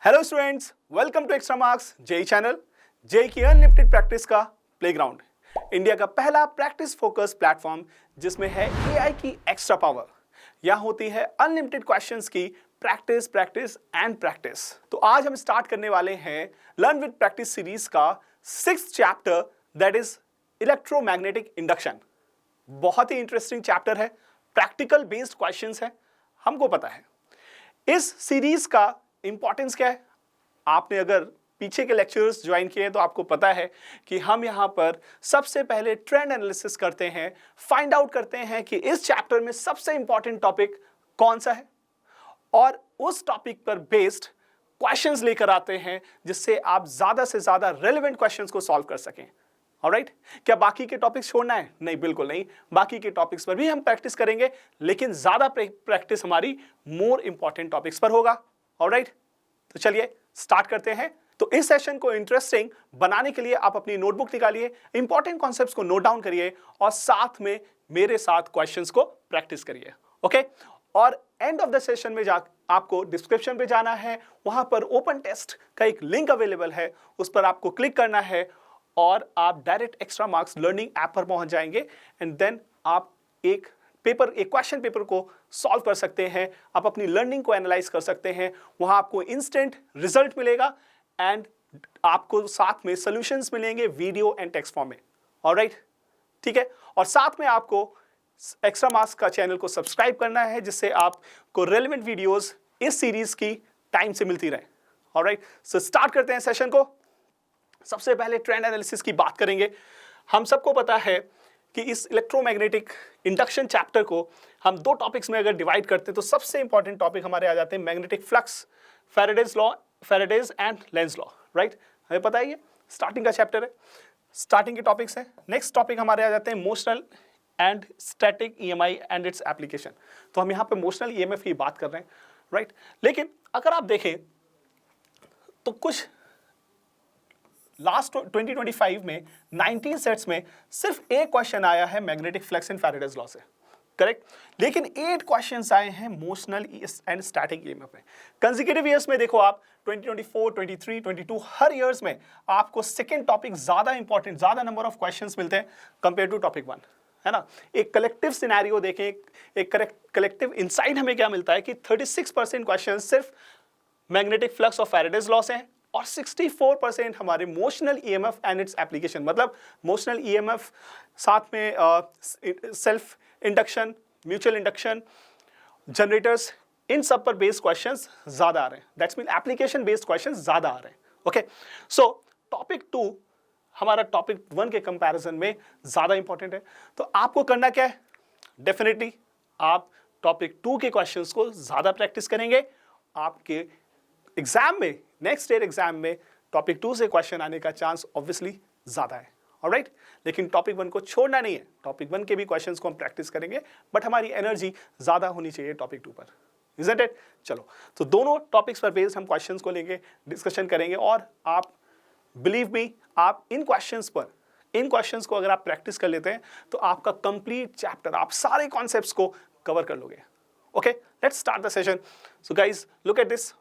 Hello students, welcome to Extramarks JEE channel. JEE की unlimited practice का playground, India का पहला practice focus platform जिसमें है एआई की एक्स्ट्रा पावर। यहाँ होती है अनलिमिटेड क्वेश्चंस की प्रैक्टिस प्रैक्टिस एंड प्रैक्टिस। तो आज हम स्टार्ट करने वाले हैं लर्न विद प्रैक्टिस सीरीज का 6th chapter, that is electromagnetic induction. बहुत ही इंटरेस्टिंग चैप्टर है, प्रैक्टिकल बेस्ड क्वेश्चंस है, हमको पता है। इस सीरीज का इंपॉर्टेंस क्या है? आपने अगर पीछे के लेक्चर्स ज्वाइन किए तो आपको पता है कि हम यहाँ पर सबसे पहले ट्रेंड एनालिसिस करते हैं, फाइंड आउट करते हैं कि इस चैप्टर में सबसे इंपॉर्टेंट टॉपिक कौन सा है और उस टॉपिक पर बेस्ड क्वेश्चंस लेकर आते हैं जिससे आप ज्यादा से ज्यादा रेलेवेंट क्वेश्चंस को सॉल्व कर सकें। ऑलराइट, क्या बाकी के टॉपिक्स छोड़ना है? नहीं, बिल्कुल नहीं। बाकी के टॉपिक्स पर भी हम प्रैक्टिस करेंगे, लेकिन ज्यादा प्रैक्टिस हमारी मोर इंपॉर्टेंट टॉपिक्स पर होगा। ऑलराइट, तो चलिए स्टार्ट करते हैं। तो इस सेशन को इंटरेस्टिंग बनाने के लिए आप अपनी नोटबुक निकालिए, इंपॉर्टेंट कॉन्सेप्ट्स को नोट डाउन करिए और साथ में मेरे साथ क्वेश्चंस को प्रैक्टिस करिए। ओके, और एंड ऑफ द सेशन में आपको डिस्क्रिप्शन पे जाना है, वहां पर ओपन टेस्ट का एक लिंक अवेलेबल है, उस पर आपको क्लिक करना है और आप direct extra marks learning app पर पहुंच जाएंगे एंड देन आप एक क्वेश्चन पेपर को सॉल्व कर सकते हैं, आप अपनी लर्निंग को एनालाइज कर सकते हैं। वहां आपको इंस्टेंट रिजल्ट मिलेगा एंड आपको साथ में सॉल्यूशंस मिलेंगे वीडियो एंड टेक्स्ट फॉर्म में। ऑलराइट, ठीक है। और साथ में आपको एक्स्ट्रा मार्क्स का चैनल को सब्सक्राइब करना है जिससे आपको रेलेवेंट वीडियोस इस सीरीज की टाइम से मिलती रहे। ऑलराइट, सो स्टार्ट करते हैं सेशन को। सबसे पहले ट्रेंड एनालिसिस की बात करेंगे। हम सबको पता है कि इस इलेक्ट्रोमैग्नेटिक इंडक्शन चैप्टर को हम दो टॉपिक्स में अगर डिवाइड करते हैं तो सबसे इंपॉर्टेंट टॉपिक हमारे आ जाते हैं magnetic flux, Faraday's and Lenz law. Right, हमें पता है ये स्टार्टिंग का चैप्टर है, स्टार्टिंग के टॉपिक्स हैं। नेक्स्ट टॉपिक हमारे आ जाते हैं motional and static EMI and its application. तो हम यहाँ पे मोशनल ईएमएफ की बात कर रहे हैं। राइट, लेकिन अगर आप देखें तो कुछ लास्ट 2025 में 19 सेट्स में सिर्फ एक क्वेश्चन आया है magnetic flux and Faraday's law से, करेक्ट। लेकिन 8 क्वेश्चंस आए हैं मोशनल एंड स्टैटिक ईएमएफ में। कंसेक्यूटिव ईयर्स में देखो आप 2024, 23, 22 हर ईयर्स में आपको सेकंड टॉपिक ज्यादा इंपॉर्टेंट, ज्यादा नंबर ऑफ क्वेश्चंस मिलते हैं कंपेयर टू टॉपिक 1, है ना। एक कलेक्टिव सिनेरियो देखें, एक कलेक्टिव इनसाइट हमें क्या मिलता है कि 36% क्वेश्चन सिर्फ मैग्नेटिक फ्लक्स और फैराडेज लॉ से हैं और 64% हमारे motional EMF and its application, मतलब मोशनल ईएमएफ साथ में self induction, mutual induction, generators, इन सब पर बेस्ड क्वेश्चंस ज्यादा आ रहे हैं। That's mean application based questions ज्यादा आ रहे हैं। ओके, सो टॉपिक 2 हमारा टॉपिक 1 के कंपैरिजन में ज्यादा इंपॉर्टेंट है। तो आपको करना क्या है? डेफिनेटली आप टॉपिक 2 के क्वेश्चंस को ज्यादा प्रैक्टिस करेंगे। आपके एग्जाम में, नेक्स्ट ईयर एग्जाम में टॉपिक 2 से क्वेश्चन आने का चांस ऑब्वियसली ज्यादा है। ऑलराइट, लेकिन टॉपिक 1 को छोड़ना नहीं है। टॉपिक 1 के भी क्वेश्चंस को हम प्रैक्टिस करेंगे, बट हमारी एनर्जी ज्यादा होनी चाहिए टॉपिक 2 पर। Isn't it? चलो, तो दोनों टॉपिक्स पर बेस्ड हम क्वेश्चंस को लेंगे, डिस्कशन करेंगे और आप बिलीव मी, आप इन क्वेश्चंस को अगर आप प्रैक्टिस कर लेते हैं तो आपका कंप्लीट चैप्टर, आप सारे कॉन्सेप्ट्स को कवर कर लोगे। Okay, let's start the session. So guys, look at this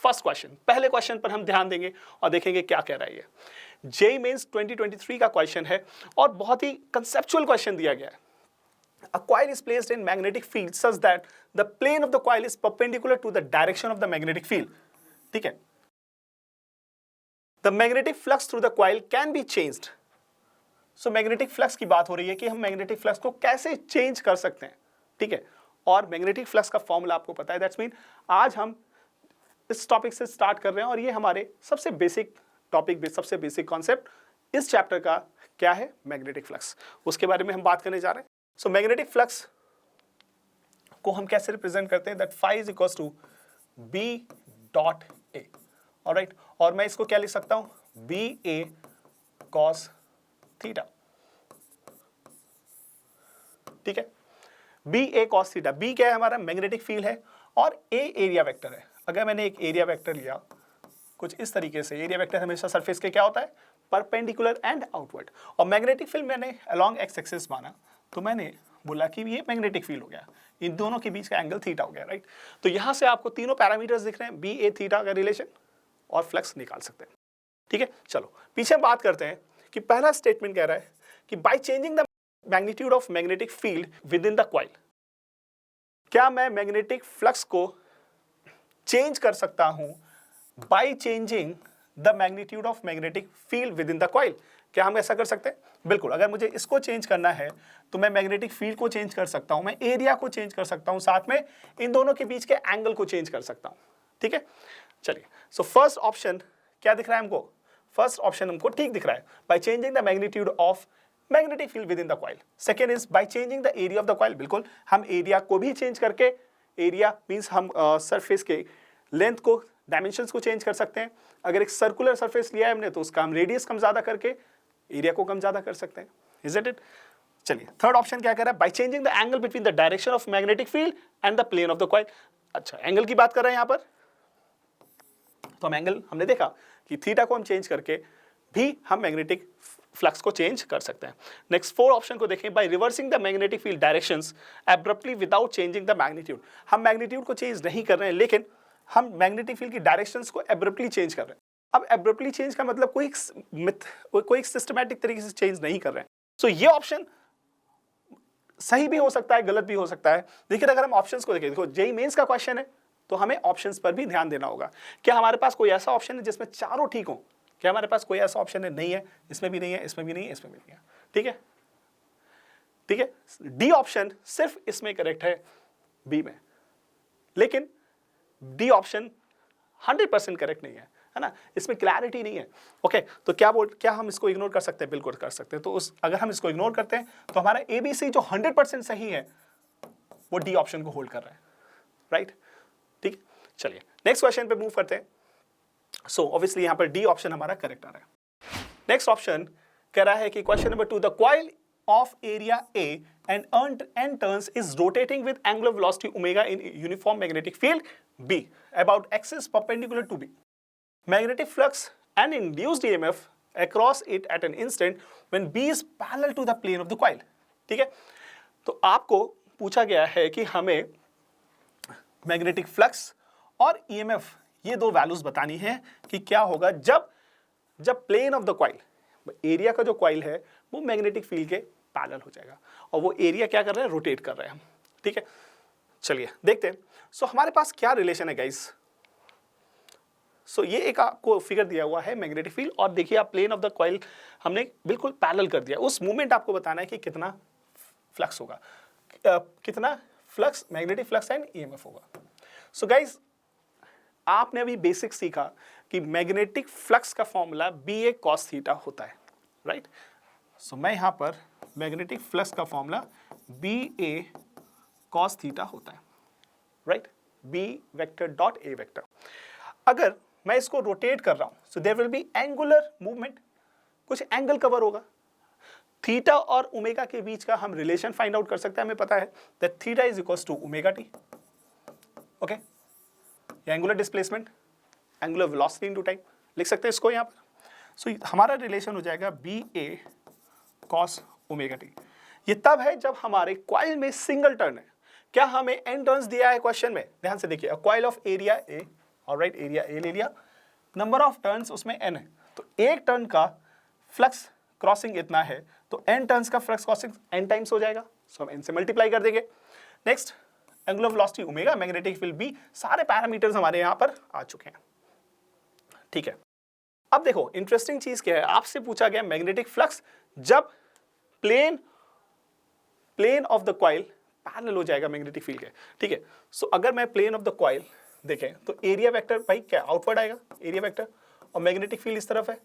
first question. पहले क्वेश्चन पर हम ध्यान देंगे और देखेंगे क्या कह रहा है ये। जेईई मेंस 2023 का क्वेश्चन है और बहुत ही कंसेप्चुअल क्वेश्चन दिया गया है। A coil is placed in magnetic field such that the plane of the coil is perpendicular to the direction of the magnetic field. ठीक है? The magnetic flux through the coil can be changed. So magnetic flux की बात हो रही है कि हम magnetic flux को कैसे चेंज कर सकते हैं, ठीक है। और magnetic flux का फॉर्मूला आपको पता है। दैट्स मीन आज हम इस टॉपिक से स्टार्ट कर रहे हैं और ये हमारे सबसे बेसिक टॉपिक, सबसे बेसिक कॉन्सेप्ट इस चैप्टर का क्या है, मैग्नेटिक फ्लक्स, उसके बारे में हम बात करने जा रहे हैं। सो मैग्नेटिक फ्लक्स को हम कैसे रिप्रेजेंट करते हैं? That phi is equals to B dot A. Alright, और मैं इसको क्या लिख सकता हूं? B A cos theta. ठीक है, B A cos theta. B क्या है? हमारा मैग्नेटिक फील्ड है और ए एरिया वेक्टर है। अगर मैंने एक एरिया वेक्टर लिया कुछ इस तरीके से, एरिया वेक्टर हमेशा सरफेस के क्या होता है? Perpendicular and outward. और मैग्नेटिक फील्ड मैंने अलोंग एक्स एक्सिस माना, तो मैंने बोला कि ये मैग्नेटिक फील्ड हो गया, इन दोनों के बीच का एंगल थीटा हो गया। राइट, तो यहां से आपको तीनों पैरामीटर्स दिख रहे हैं, बी ए थीटा का रिलेशन। और फ्लक्स निकाल सकते हैं। ठीक है, चलो पीछे बात करते हैं कि पहला स्टेटमेंट कह रहा है कि bye changing the magnitude of magnetic field with in the coil, क्या मैं मैग्नेटिक फ्लक्स को चेंज कर सकता हूं bye changing the magnitude of magnetic field with in the coil? क्या हम ऐसा कर सकते हैं? बिल्कुल। अगर मुझे इसको चेंज करना है तो मैं मैग्नेटिक फील्ड को चेंज कर सकता हूं, मैं एरिया को चेंज कर सकता हूं, साथ में इन दोनों के बीच के एंगल को चेंज कर सकता हूं। ठीक है, चलिए। सो फर्स्ट ऑप्शन क्या दिख रहा है हमको? फर्स्ट ऑप्शन हमको ठीक दिख रहा है, by changing the magnitude of magnetic field with in the coil. Second is by changing the area of the coil. बिल्कुल, हम एरिया को भी चेंज करके, एरिया मीन्स हम सरफेस के लेंथ को, डायमेंशंस को चेंज कर सकते हैं। अगर एक सर्कुलर सरफेस लिया है हमने तो उसका हम रेडियस कम ज्यादा करके एरिया को कम ज्यादा कर सकते हैं। Is it? चलिए, थर्ड ऑप्शन क्या कह रहा है? By changing the angle between the direction of magnetic field and the plane of the coil. अच्छा, एंगल की बात कर रहे हैं यहां पर, तो हम एंगल हमने देखा कि थीटा को हम चेंज करके भी हम मैग्नेटिक फ्लक्स को चेंज कर सकते हैं। नेक्स्ट फोर ऑप्शन को देखें, by reversing the magnetic field directions abruptly without changing the magnitude. हम मैग्नीट्यूड को चेंज नहीं कर रहे हैं, लेकिन हम मैग्नेटिक फील्ड की डायरेक्शंस को एब्रप्टली चेंज कर रहे हैं। अब एब्रप्टली चेंज का मतलब कोई सिस्टमैटिक तरीके से चेंज नहीं कर रहे हैं। सो ये ऑप्शन सही भी हो सकता है, गलत भी हो सकता है। लेकिन अगर हम ऑप्शंस को देखें, देखो जेईई मेंस का क्वेश्चन है तो हमें ऑप्शंस पर भी ध्यान देना होगा। क्या हमारे पास कोई ऐसा ऑप्शन है जिसमें चारों ठीक हो? क्या हमारे पास कोई ऐसा ऑप्शन है? नहीं है, इसमें भी नहीं है, इसमें भी नहीं है, इसमें भी नहीं है। ठीक है, ठीक है। डी ऑप्शन सिर्फ इसमें करेक्ट है, बी में, लेकिन डी ऑप्शन 100% करेक्ट नहीं है ना, इसमें क्लैरिटी नहीं है। ओके, तो क्या हम इसको इग्नोर कर सकते हैं? बिल्कुल कर सकते हैं। तो अगर हम इसको इग्नोर करते हैं तो हमारा एबीसी जो 100% सही है वो डी ऑप्शन को होल्ड कर रहा है। राइट, ठीक। चलिए नेक्स्ट क्वेश्चन पे मूव करते हैं। सो ऑब्वियसली यहां पर डी ऑप्शन हमारा करेक्ट आ रहा है। नेक्स्ट ऑप्शन कह रहा है कि question number 2, the coil of area A and n turns is rotating with angular velocity omega in uniform magnetic field B about axis perpendicular to B. Magnetic flux and induced EMF across it at an instant when B is parallel to the plane of the coil. ठीक है, तो आपको पूछा गया है कि हमें magnetic flux और EMF ये दो वैल्यूज बतानी है कि क्या होगा जब plane of the coil, area का जो कॉइल है वो मैग्नेटिक फील्ड के पैरेलल हो जाएगा और वो एरिया क्या कर रहे हैं? रोटेट कर रहे हैं हम। ठीक है, चलिए देखते हैं। सो हमारे पास क्या रिलेशन है गाइस? सो ये एक आपको फिगर दिया हुआ है मैग्नेटिक फील्ड, और देखिए आप प्लेन ऑफ द कॉइल हमने बिल्कुल पैरेलल कर दिया। उस मूवमेंट आपको बताना है कि कितना फ्लक्स होगा, कितना flux, magnetic flux and EMF होगा। सो गाइस आपने अभी बेसिक सीखा कि मैग्नेटिक फ्लक्स का फॉर्मूला BA cos थीटा होता है। राइट, सो मैं यहां पर मैग्नेटिक फ्लक्स का फॉर्मूला BA cos थीटा होता है। Right, B vector dot A vector. अगर मैं इसको रोटेट कर रहा हूं so there will be angular movement, कुछ एंगल कवर होगा। थीटा और ओमेगा के बीच का हम रिलेशन फाइंड आउट कर सकते हैं। हमें पता है that theta is equals to omega T. Okay, angular displacement, angular velocity into time लिख सकते हैं इसको यहाँ पर। सो हमारा रिलेशन हो जाएगा BA cos ओमेगा टी। ये तब है जब हमारे कॉइल में सिंगल टर्न है। क्या हमें n टर्न्स दिया है क्वेश्चन में? ध्यान से देखिए, coil of area A, alright, area A ले लिया, नंबर ऑफ टर्न्स उसमें n है, तो एक टर्न का फ्लक्स क्रॉसिंग इतना है तो n टर्न्स का फ्लक्स क्रॉसिंग n टाइम्स हो जाएगा। सो हम n से मल्टीप्लाई कर देंगे। Next, angular velocity omega, magnetic field B, सारे पैरामीटर्स हमारे यहां पर आ चुके हैं। ठीक है, अब देखो इंटरेस्टिंग चीज क्या है, आपसे पूछा गया मैग्नेटिक फ्लक्स जब plane of the coil parallel हो जाएगा मैग्नेटिक फील्ड के। ठीक है, सो अगर मैं प्लेन ऑफ द कॉइल देखें तो एरिया वेक्टर भाई क्या आउटवर्ड आएगा, एरिया वेक्टर, और मैग्नेटिक फील्ड इस तरफ है।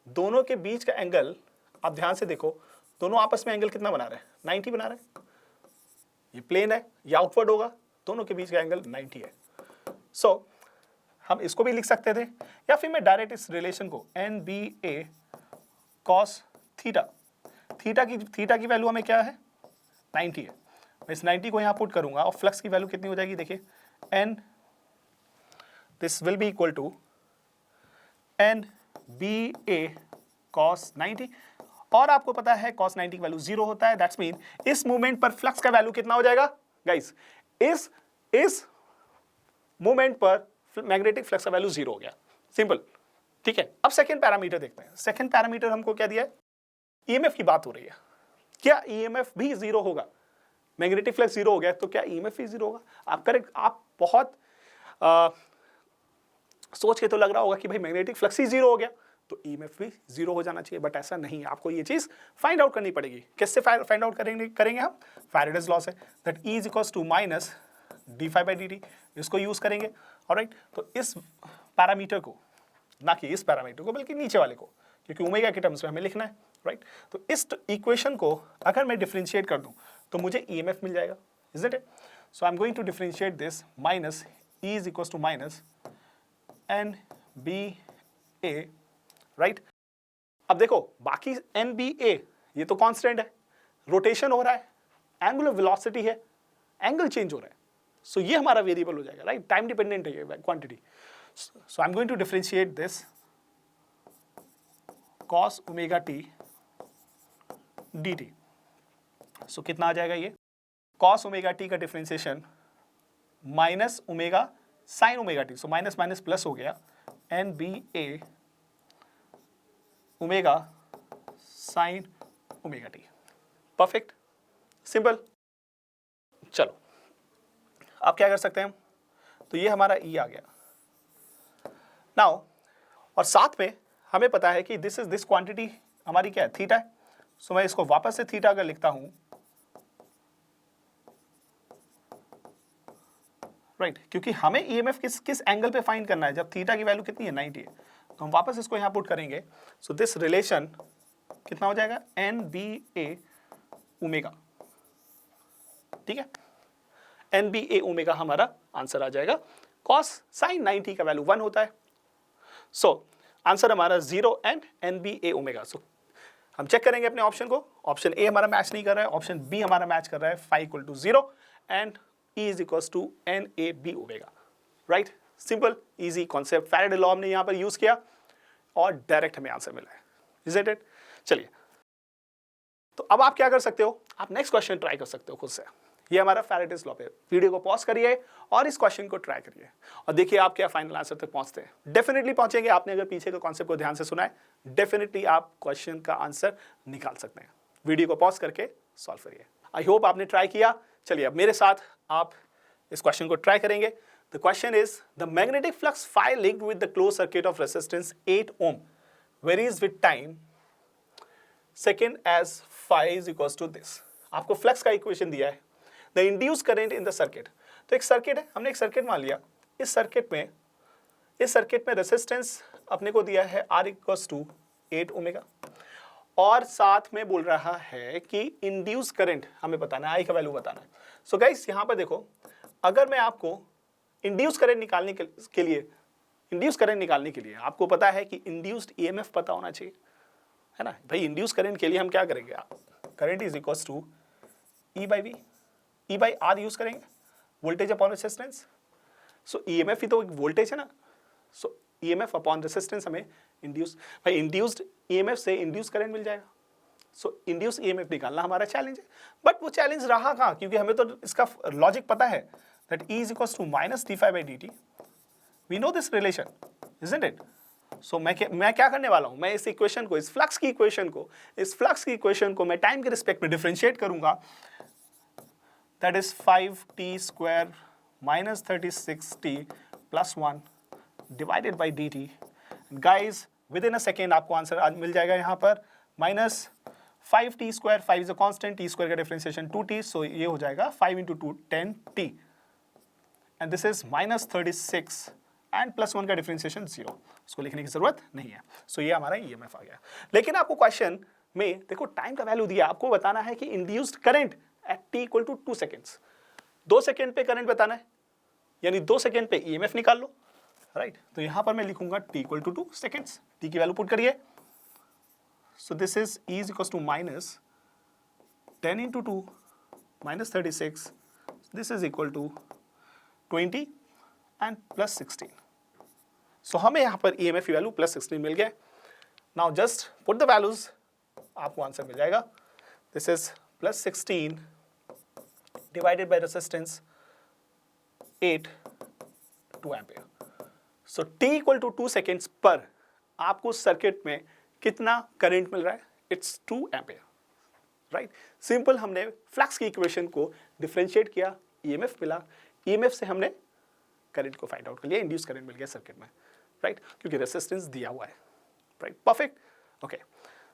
दोनों के बीच का एंगल आप ध्यान से देखो, दोनों आपस में एंगल कितना बना रहे हैं? 90 बना रहे हैं। ये प्लेन है, ये आउटवर्ड होगा, दोनों के बीच का एंगल 90 है। सो हम इसको भी लिख सकते थे, या फिर मैं डायरेक्ट इस रिलेशन को NBA cos थीटा, थीटा की वैल्यू हमें क्या है? 90 है। मैं इस 90 को यहाँ पुट करूंगा और फ्लक्स की वैल्यू कितनी हो जाएगी? देखिए n, this will be equal to NBA cos 90, और आपको पता है cos 90 की वैल्यू 0 होता है। दैट्स मीन इस मूवमेंट पर फ्लक्स का वैल्यू कितना हो जाएगा गाइस? इस मूवमेंट पर मैग्नेटिक फ्लक्स का वैल्यू 0 हो गया। सिंपल, ठीक है। अब सेकेंड पैरामीटर देखते हैं। सेकेंड पैरामीटर हमको क्या दिया है, ईएमएफ की बात हो रही है। क्या ईएमएफ भी जीरो होगा? मैग्नेटिक फ्लक्स जीरो हो गया तो क्या ईएमएफ भी जीरो होगा? आप करेक्ट, आप बहुत सोच के तो लग रहा होगा कि भाई मैग्नेटिक फ्लक्स ही जीरो हो गया तो ईएमएफ भी जीरो हो जाना चाहिए, बट ऐसा नहीं है। आपको ये चीज फाइंड आउट करनी पड़ेगी। कैसे फाइंड आउट करेंगे हम? फैराडेज लॉ से, that E is equals to minus d∅dt, इसको यूज करेंगे। ऑलराइट, तो इस पैरामीटर को, ना कि इस पैरामीटर को बल्कि नीचे वाले को, क्योंकि ओमेगा के टर्म्स में हमें लिखना है, राइट। तो इस इक्वेशन को अगर मैं डिफरेंशिएट कर दूं तो मुझे ईएमएफ मिल जाएगा, is it? So I am going to differentiate this, minus E is equals to minus NBA, right. अब देखो बाकी NBA ये तो कांस्टेंट है, रोटेशन हो रहा है, एंगुलर वेलोसिटी है, एंगल चेंज हो रहा है, सो ये हमारा वेरिएबल हो जाएगा, राइट। टाइम डिपेंडेंट है ये quantity. So I am going to differentiate this cos omega T dt। सो कितना आ जाएगा ये? cos ओमेगा टी का differentiation minus omega sine omega T, so minus minus plus हो गया, NBA omega sine omega T. Perfect, simple. चलो अब क्या कर सकते हैं हम? तो ये हमारा E आ गया नाउ, और साथ में हमें पता है कि दिस क्वांटिटी हमारी क्या है? थीटा है। सो मैं इसको वापस से थीटा अगर लिखता हूं, राइट, क्योंकि हमें ईएमएफ किस एंगल पे फाइंड करना है, जब थीटा की वैल्यू कितनी है? 90 है। तो हम वापस इसको यहां पुट करेंगे। सो दिस रिलेशन कितना हो जाएगा? NBA ओमेगा, ठीक है। NBA ओमेगा हमारा आंसर आ जाएगा। cos sin 90 का वैल्यू 1 होता है। सो आंसर हमारा 0 एंड NBA ओमेगा। सो हम चेक करेंगे अपने ऑप्शन को। ऑप्शन ए हमारा मैच नहीं कर रहा है, ऑप्शन बी हमारा मैच कर रहा है। phi equal to 0 and E is equals to NAB omega, right. Simple easy concept, Faraday law हमने यहाँ पर यूज किया और डायरेक्ट हमें आंसर मिला है, इजंट इट? चलिए, तो अब आप क्या कर सकते हो? आप नेक्स्ट क्वेश्चन ट्राई कर सकते हो खुद से। ये हमारा फैराडेज लॉ पे। वीडियो को पॉज करिए और इस क्वेश्चन को ट्राई करिए और देखिए आप क्या फाइनल आंसर तक पहुंचते हैं। डेफिनेटली पहुंचेंगे। आपने अगर पीछे के कॉन्सेप्ट को ध्यान से सुना है, डेफिनेटली आप क्वेश्चन का आंसर निकाल सकते हैं। वीडियो को पॉज करके सॉल्व करिए। आई होप आपने ट्राई किया। चलिए अब मेरे साथ आप इस क्वेश्चन को ट्राई करेंगे। The question is the magnetic flux phi linked with the closed circuit of resistance 8 ohm varies with time second as phi is equals to this। आपको फ्लक्स का इक्वेशन दिया है, the induce current in the circuit. तो एक circuit है, हमने एक circuit मान लिया। इस सर्किट में रेसिस्टेंस अपने को दिया है R इक्वल्स टू 8 ओमेगा, और साथ में बोल रहा है कि इंड्यूस करंट हमें बताना है, I का वैल्यू बताना है। सो गाइस यहाँ पर देखो, अगर मैं आपको इंड्यूस करंट निकालने के लिए आपको पता है कि इंड्यूस्ड ईएमएफ पता होना चाहिए, है ना भाई। इंड्यूस करंट के लिए हम क्या करेंगे? Current is equals to E by V, E by R use करेंगे, voltage upon resistance. So EMF ही तो एक वोल्टेज है ना। सो ईएमएफ अपॉन रेसिस्टेंस हमें इंड्यूस्ड ईएमएफ से इंड्यूस करंट मिल जाएगा। सो इंड्यूस ईएमएफ निकालना हमारा चैलेंज है, बट वो चैलेंज रहा कहाँ? क्योंकि हमें तो इसका लॉजिक पता है, that E is equals to minus d∅dt। We know this relation, isn't it? So मैं क्या करने वाला हूं? मैं इस इक्वेशन को, इस फ्लक्स की इक्वेशन को मैं टाइम के रिस्पेक्ट में डिफरेंशिएट करूंगा। That is 5t square minus 36t plus 1 divided by dt। Guys with in a second आपको आंसर मिल जाएगा यहाँ पर। Minus 5t square, 5 is a constant, t square का डिफरेंशिएशन 2t, सो ये हो जाएगा 5 into 2 10t, and this is minus 36 and plus 1 का डिफरेंशिएशन 0। उसको लिखने की जरूरत नहीं है। सो ये हमारा ईएमएफ आ गया। लेकिन आपको क्वेश्चन में देखो टाइम का वैल्यू दिया, आपको बताना है कि induced current at t equal to 2 seconds. 2 second पे करंट बताना है, यानी 2 सेकेंड पे ईएमएफ निकाल लो, राइट। तो यहां पर मैं लिखूंगा t equal to 2 seconds. t की वैल्यू पुट करिए। So this is E is equals to minus 10 into 2 minus 36, this is equal to 20 and plus 16। सो हमें यहाँ पर EMF की वैल्यू प्लस 16 मिल गया। Now just put the values, आपको आंसर मिल जाएगा। This is plus 16 divided by resistance 8 2 ampere. So t equal to 2 seconds पर आपको सर्किट में कितना करंट मिल रहा है? It's 2 ampere, right. सिंपल, हमने फ्लक्स की इक्वेशन को डिफरेंशिएट किया, ईएमएफ मिला, ईएमएफ से हमने करंट को फाइंड आउट कर लिया, इंड्यूस करंट मिल गया सर्किट में, राइट, क्योंकि रेजिस्टेंस दिया हुआ है, right. Perfect, okay.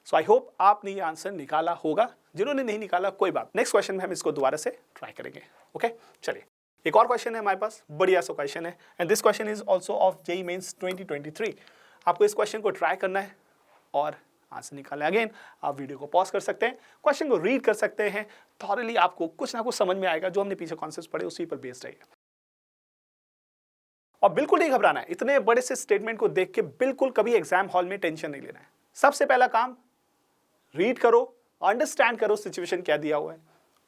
So I hope आपने ये आंसर निकाला होगा। जिन्होंने नहीं निकाला कोई बात, नेक्स्ट क्वेश्चन में हम इसको दोबारा से ट्राई करेंगे। ओके, चलिए एक और क्वेश्चन है हमारे पास, बढ़िया सा क्वेश्चन है, and this question is also of JEE Mains 2023। आपको इस क्वेश्चन को ट्राई करना है और आंसर निकालना है। अगेन आप वीडियो को पॉज कर सकते हैं, क्वेश्चन को रीड कर सकते हैं, थॉरली आपको कुछ ना कुछ समझ में आएगा, जो हमने पीछे कॉन्सेप्ट पढ़े उसी पर बेस्ड रहेगा। और बिल्कुल नहीं घबराना है, इतने बड़े से स्टेटमेंट को देख के बिल्कुल कभी एग्जाम हॉल में टेंशन नहीं लेना है। सबसे पहला काम, रीड करो, अंडरस्टैंड करो सिचुएशन क्या दिया हुआ है,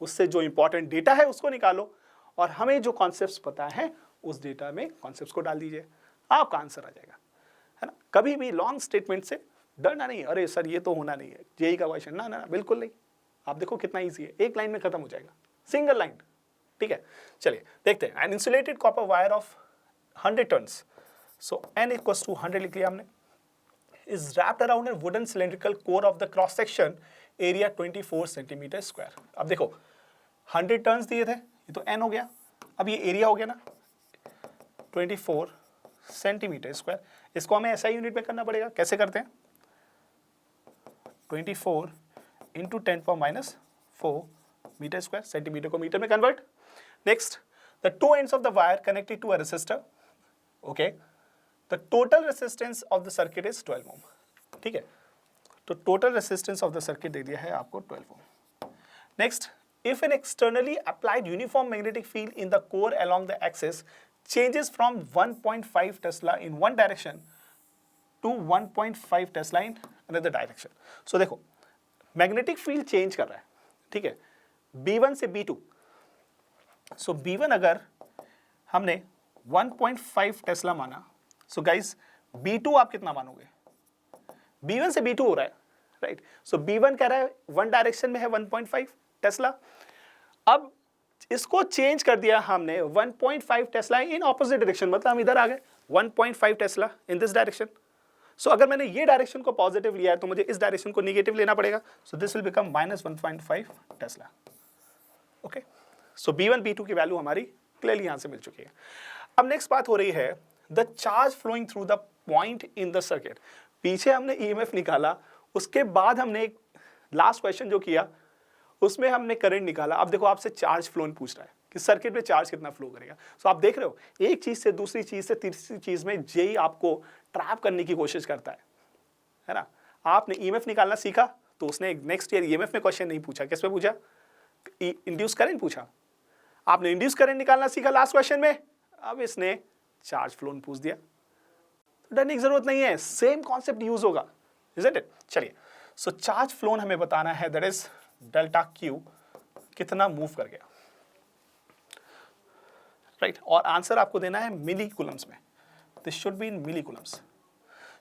उससे जो इंपॉर्टेंट डेटा है उसको निकालो, और हमें जो कॉन्सेप्ट्स पता है उस डेटा में कॉन्सेप्ट्स को डाल दीजिए, आपका आंसर आ जाएगा, है ना। कभी भी लॉन्ग स्टेटमेंट से डरना नहीं है, अरे सर ये तो होना नहीं है, जेईई का क्वेश्चन, ना ना बिल्कुल नहीं। आप देखो कितना ईजी है, एक लाइन में खत्म हो जाएगा, सिंगल लाइन, ठीक है। चलिए देखते हैं। An insulated copper wire of 100 turns, so n equals to 100 लिख लिया हमने, is wrapped around a wooden cylindrical core of the cross section area 24 centimetre square. अब देखो 100 टर्न्स दिए थे, ये तो n हो गया, अब ये एरिया हो गया ना 24 सेंटीमीटर स्क्वायर। इसको हमें ऐसा यूनिट में करना पड़ेगा, कैसे करते हैं? 24 इंटू 10⁻⁴ मीटर स्क्वायर, सेंटीमीटर को मीटर में convert. Next, the two ends of the wire connected to a resistor, okay, the total resistance of the circuit is 12 ohm, ठीक है। तो total resistance of the circuit दे दिया है आपको 12 ohm. Next, if an externally applied uniform magnetic field in the core along the axis changes from 1.5 Tesla in one direction to 1.5 Tesla in another direction. So देखो magnetic field change कर रहा है, ठीक है, B1 से B2। सो B1 अगर हमने 1.5 Tesla माना, सो गाइस B2 आप कितना मानोगे? B1 से B2 हो रहा है, राइट। सो B1 कह रहा है वन डायरेक्शन में है 1.5 टेस्ला, अब इसको चेंज कर दिया हमने 1.5 टेस्ला इन ऑपोजिट डायरेक्शन, मतलब हम इधर आ गए 1.5 टेस्ला इन दिस डायरेक्शन। सो अगर मैंने ये डायरेक्शन को पॉजिटिव लिया है तो मुझे इस डायरेक्शन को नेगेटिव लेना पड़ेगा, सो this will become -1.5 Tesla, okay. So B1 B2 की वैल्यू हमारी क्लियरली यहां से मिल चुकी है। अब नेक्स्ट बात हो रही है the charge flowing through the point in the circuit. पीछे हमने ईएमएफ निकाला, उसके बाद हमने एक लास्ट क्वेश्चन जो किया उसमें हमने करंट निकाला। अब देखो आपसे चार्ज फ्लो पूछ रहा है कि सर्किट में चार्ज कितना फ्लो करेगा। सो आप देख रहे हो एक चीज से दूसरी चीज से तीसरी चीज में जेईई आपको ट्रैप करने की कोशिश करता है ना। आपने ईएमएफ निकालना सीखा तो उसने नेक्स्ट ईयर ईएमएफ में क्वेश्चन नहीं पूछा, किस में पूछा? इंड्यूस करंट पूछा। आपने इंड्यूस करंट निकालना सीखा लास्ट क्वेश्चन में, अब इसने चार्ज फ्लो पूछ दिया, डरने की जरूरत नहीं है, सेम कॉन्सेप्ट यूज होगा, इजंट इट। चलिए, सो चार्ज फ्लो हमें बताना है, दैट इज डेल्टा क्यू कितना मूव कर गया, राइट। और आंसर आपको देना है मिली कूलम्स में, this should be in milli coulombs.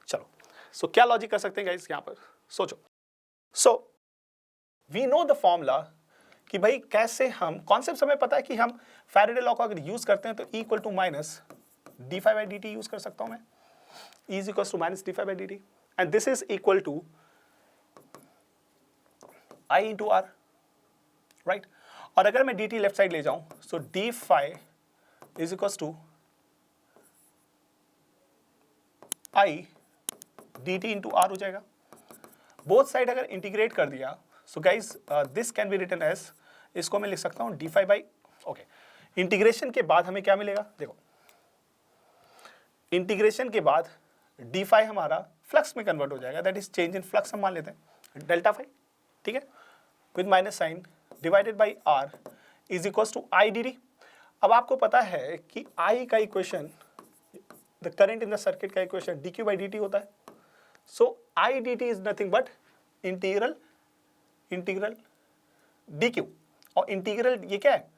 चलो, सो क्या लॉजिक कर सकते हैं गाइस यहां पर, सोचो। So we know the formula कि भाई कैसे हम कॉन्सेप्ट हमें पता है कि हम फैराडे लॉ को अगर यूज करते हैं तो E equal to minus d∅dt use कर सकता हूं मैं, E is equal to minus d∅dt, and this is equal to I into R, right. और अगर मैं dt लेफ्ट साइड ले जाऊं so d∅ is equal to I dt into R हो जाएगा। बोथ साइड अगर इंटीग्रेट कर दिया so guys this can be written as, इसको मैं लिख सकता हूं d∅ बाई, ओके। इंटीग्रेशन के बाद हमें क्या मिलेगा? देखो इंटीग्रेशन के बाद d∅ हमारा फ्लक्स में कन्वर्ट हो जाएगा, that is change in flux हम मान लेते हैं डेल्टा फाई, ठीक है, with minus sign divided by R is equal to I dt। अब आपको पता है कि I का equation, the current in the circuit का इक्वेशन dq बाई dt होता है। So I dt is nothing but integral dq, और इंटीग्रल ये क्या है?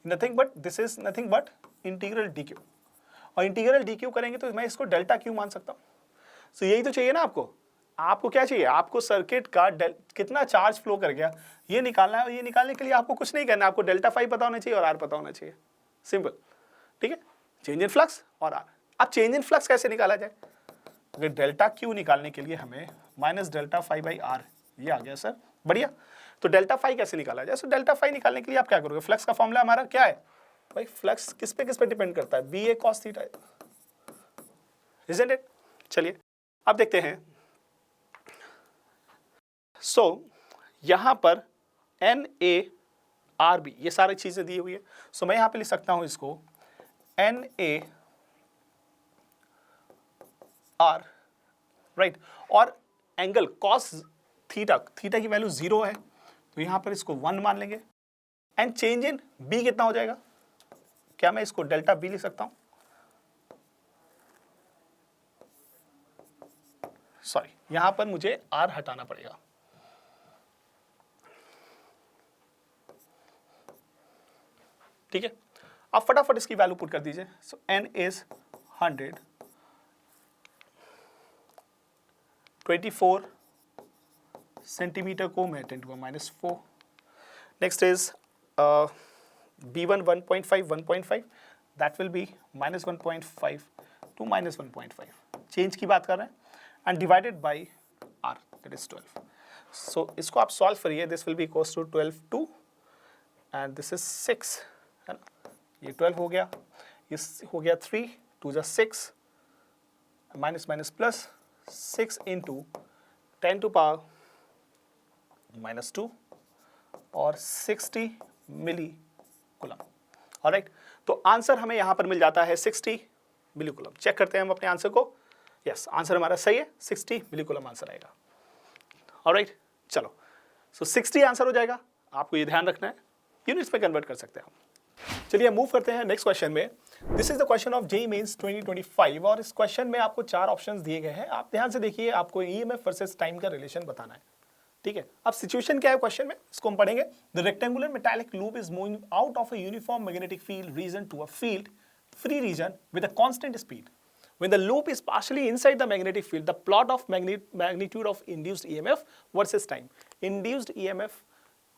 Nothing but, this is nothing but integral dq, और इंटीग्रल dq करेंगे तो मैं इसको डेल्टा q मान सकता हूँ। सो यही तो चाहिए ना आपको। आपको क्या चाहिए? आपको सर्किट का कितना चार्ज फ्लो कर गया ये निकालना है, और ये निकालने के लिए आपको कुछ नहीं करना, आपको डेल्टा फाई पता होना चाहिए और आर पता होना चाहिए, सिंपल, ठीक है। चेंज इन फ्लक्स और आर, अब चेंज इन फ्लक्स कैसे निकाला जाए? अगर डेल्टा क्यू निकालने के लिए हमें minus delta phi by R, ये आ गया सर, बढ़िया। तो डेल्टा फाई कैसे निकाला जाए? सो डेल्टा फाई निकालने के लिए आप क्या करोगे? फ्लक्स का फॉर्मूला हमारा क्या है भाई? फ्लक्स किस पे डिपेंड करता है? B A cos theta, isn't it? चलिए अब देखते हैं। सो यहां पर एन ए आर बी, ये सारी चीजें दी हुई है। सो मैं यहां पे लिख सकता हूं इसको एन ए आर, राइट, और एंगल कॉस थीटा, थीटा की वैल्यू 0 है तो यहां पर इसको 1 मान लेंगे। एंड चेंज इन बी कितना हो जाएगा? क्या मैं इसको डेल्टा बी लिख सकता हूं? सॉरी, यहां पर मुझे आर हटाना पड़ेगा। ठीक है, आप फटाफट इसकी वैल्यू पुट कर दीजिए। सो एन इज 100, 24 सेंटीमीटर को मैं 10⁻⁴। Next is B1 1.5, 1.5, that will be -1.5 to -1.5, change की बात कर रहे हैं, and divided by R, that is 12। So इसको आप सॉल्व करिए, this will be equals to 12 2 and this is 6, है ना, ये 12 हो गया, ये हो गया 3 2 जा 6, minus minus plus 6 into 10 to power -2 और 60 मिली कूलम। ऑलराइट, तो आंसर हमें यहां पर मिल जाता है 60 मिली कूलम। चेक करते हैं हम अपने आंसर को। यस, आंसर हमारा सही है, 60 मिली कूलम आंसर आएगा। ऑलराइट, चलो, सो 60 आंसर हो जाएगा, आपको ये ध्यान रखना है, यूनिट्स में कन्वर्ट कर सकते हैं हम। चलिए मूव करते हैं नेक्स्ट क्वेश्चन में। This is the question of JEE Mains 2025 और इस क्वेश्चन में आपको 4 ऑप्शंस दिए गए हैं। आप ध्यान से देखिए, आपको ईएमएफ वर्सेस टाइम का रिलेशन बताना है। ठीक है, अब सिचुएशन क्या है क्वेश्चन में, इसको हम पढ़ेंगे। The rectangular metallic loop is moving out of a uniform magnetic field region to a field free region with a constant speed. When the loop is partially inside the magnetic field, the plot of magnitude of induced EMF versus time. Induced EMF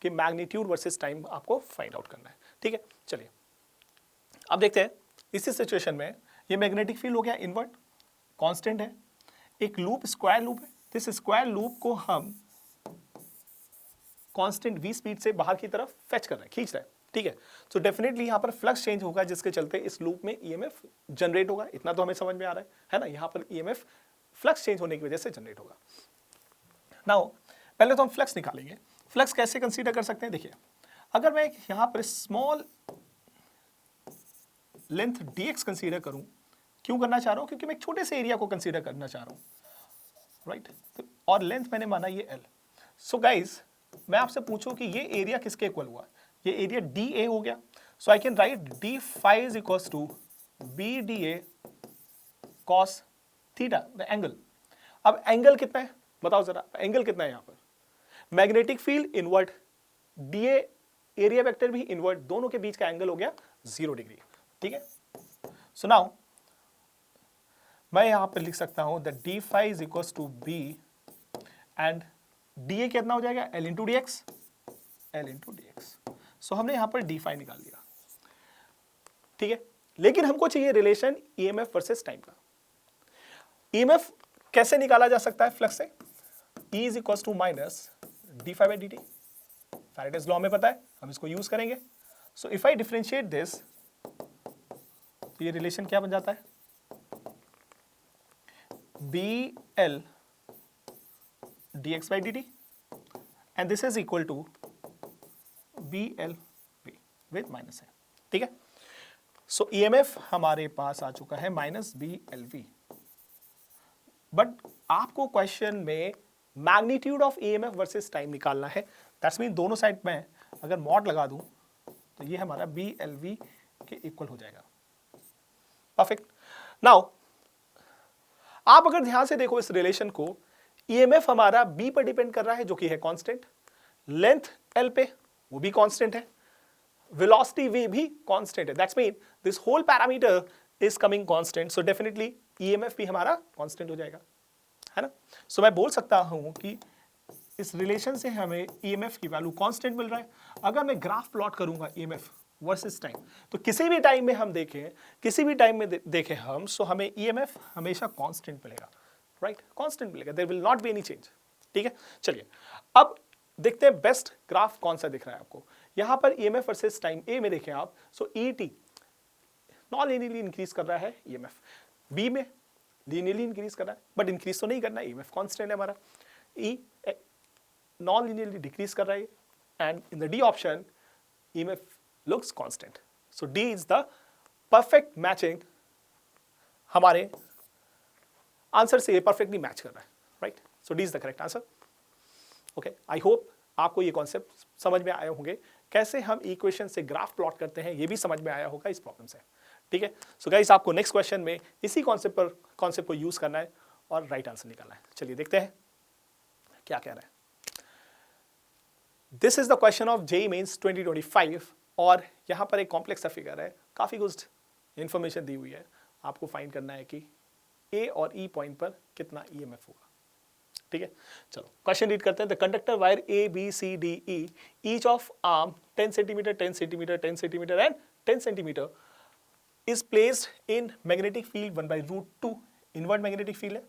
के magnitude versus time आपको find out करना है। ठीक है, चलिए अब देखते हैं। इसी सिचुएशन में ये मैग्नेटिक फील्ड हो गया इनवर्ट, कांस्टेंट है, एक लूप स्क्वायर लूप है। इस स्क्वायर लूप को हम कांस्टेंट v स्पीड से बाहर की तरफ फेच कर रहे हैं, खींच रहे हैं। ठीक है, तो डेफिनेटली यहाँ पर फ्लक्स चेंज होगा जिसके चलते इस लूप में ईएमएफ जनरेट होगा। इतना तो हमें समझ में आ रहा है ना, यहाँ पर ईएमएफ फ्लक्स चेंज होने की वजह से जनरेट होगा। नाउ पहले तो हम फ्लक्स निकालेंगे। फ्लक्स कैसे कंसीडर कर सकते हैं? देखिए, अगर मैं यहाँ पर स्मॉल लेंथ dx कंसीडर करूँ, क्यों करना चाह रहा हूँ? क्योंकि मैं एक छोटे से एरिया को कंसीडर करना चाह रहा हूँ, राइट, और लेंथ मैंने माना ये l। सो गाइज, मैं आपसे पूछूं कि ये एरिया किसके इक्वल हुआ? ये एरिया DA हो गया। So I can write d phi is equals to BDA cos theta, the angle. अब एंगल कितना है बताओ जरा, एंगल कितना है यहाँ पर? Magnetic field invert, DA area vector भी इनवर्ट, दोनों के बीच का एंगल हो गया 0 डिग्री। ठीक है, सो नाउ मैं यहां पर लिख सकता हूं the d phi is equals to B and DA कितना हो जाएगा? L into dx, L into dx। So हमने यहां पर d phi निकाल दिया। ठीक है, लेकिन हमको चाहिए रिलेशन EMF वर्सेस टाइम का। EMF कैसे निकाला जा सकता है फ्लक्स से? E is equals to minus d phi by dt। Faraday's law में पता है, हम इसको यूज करेंगे। So if I differentiate this, तो ये रिलेशन क्या बन जाता है? BL dx by dt and this is equal to BLV with minus है। ठीक है, सो EMF हमारे पास आ चुका है माइनस BLV, बट आपको क्वेश्चन में magnitude of EMF versus time निकालना है। दैट्स मीन दोनों साइड में अगर मॉड लगा दूं तो ये हमारा BLV के इक्वल हो जाएगा। परफेक्ट। नाउ आप अगर ध्यान से देखो इस रिलेशन को, EMF हमारा B पर डिपेंड कर रहा है जो कि है कांस्टेंट, लेंथ L पे वो भी कांस्टेंट है, वेलोसिटी V भी कांस्टेंट है। That's mean this whole parameter is coming constant, so definitely EMF भी हमारा कांस्टेंट हो जाएगा, है ना। सो मैं बोल सकता हूं कि इस रिलेशन से हमें EMF की वैल्यू कांस्टेंट मिल रहा है। अगर मैं ग्राफ प्लॉट करूंगा EMF वर्सेस टाइम। तो किसी भी टाइम में हम देखें, किसी भी टाइम में देखें हम, सो हमें ईएमएफ हमेशा कांस्टेंट मिलेगा, राइट, कांस्टेंट मिलेगा, there will not be any change. ठीक है, चलिए अब देखते हैं बेस्ट ग्राफ कौन सा दिख रहा है आपको। यहां पर ईएमएफ वर्सेस टाइम ए में देखें आप, सो ईटी नॉन लीनियरली इंक्रीज कर रहा है, ईएमएफ बी में लीनियरली इंक्रीज कर रहा है, बट इंक्रीज तो नहीं करना है, ईएमएफ कांस्टेंट है हमारा। ई नॉन लीनियरली डिक्रीज कर रहा है, and in the D option EMF looks constant. So D is the perfect matching, हमारे आंसर से ये परफेक्टली मैच कर रहा है, right. So D is the correct answer. Okay, I hope आपको ये कॉन्सेप्ट समझ में आए होंगे, कैसे हम इक्वेशन से ग्राफ प्लॉट करते हैं ये भी समझ में आया होगा इस प्रॉब्लम से। ठीक है, सो गाइस आपको नेक्स्ट क्वेश्चन में इसी कॉन्सेप्ट को यूज करना है और राइट आंसर निकालना है। चलिए देखते हैं क्या कह रहा है। This is the question of JEE Mains 2025 और यहां पर एक कॉम्प्लेक्स सा फिगर है, काफी कुछ इंफॉर्मेशन दी हुई है, आपको फाइंड करना है कि ए और ई पॉइंट पर कितना ईएमएफ होगा। ठीक है, चलो क्वेश्चन रीड करते हैं। The conductor wire A B C D E each of arm 10 centimetre 10 centimetre 10 centimetre and 10 centimetre is placed in magnetic field 1/√2 invert magnetic field है,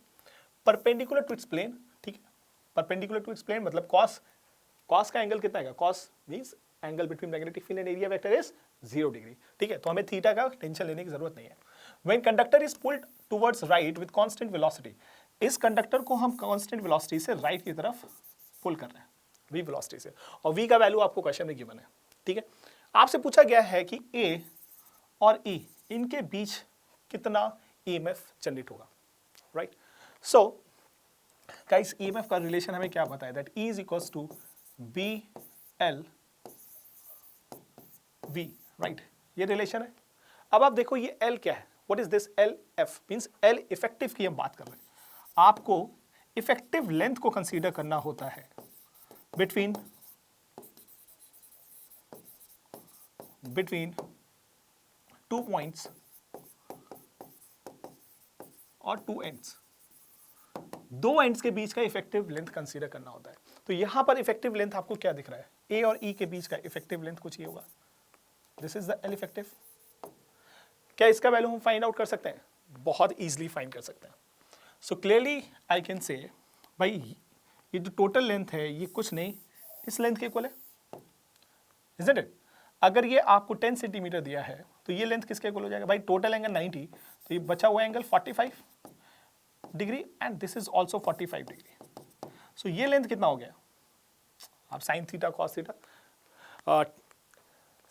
परपेंडिकुलर टू इट्स प्लेन। ठीक है, perpendicular to its plane मतलब cos का angle कितना है, cos means angle between magnetic field and area vector is 0 degree. ठीक है, तो हमें थीटा का टेंशन लेने की जरूरत नहीं है। When conductor is pulled towards right with constant velocity, इस कंडक्टर को हम कांस्टेंट वेलोसिटी से राइट की तरफ पुल कर रहे हैं, v वेलोसिटी से, और v का वैल्यू आपको क्वेश्चन में गिवन है। ठीक है, आपसे पूछा गया है कि a और e इनके बीच कितना ईएमएफ जनरेट होगा, राइट। सो गाइस ईएमएफ का रिलेशन हमें क्या बताया, that E is equals to B L V, right, ये रिलेशन है। अब आप देखो ये L क्या है, what is this, L F means L effective की हम बात कर रहे हैं। आपको इफेक्टिव लेंथ को कंसीडर करना होता है बिटवीन 2 पॉइंट्स और 2 एंड्स, 2 एंड्स के बीच का इफेक्टिव लेंथ कंसीडर करना होता है। तो यहां पर इफेक्टिव लेंथ आपको क्या दिख रहा है, ए और ई के बीच का इफेक्टिव लेंथ कुछ ये होगा, this is the L effective. क्या इसका वैल्यू हम फाइंड आउट कर सकते हैं, बहुत इजीली फाइंड कर सकते हैं। So clearly I can say भाई ये जो टोटल लेंथ है ये कुछ नहीं इस लेंथ के इक्वल है, इजंट इट। अगर ये आपको 10 सेंटीमीटर दिया है तो ये लेंथ किसके इक्वल हो जाएगा भाई, टोटल एंगल 90, तो ये बचा हुआ angle 45 degree and this is also 45 degree. So ये लेंथ कितना हो गया, आप sine theta cos theta,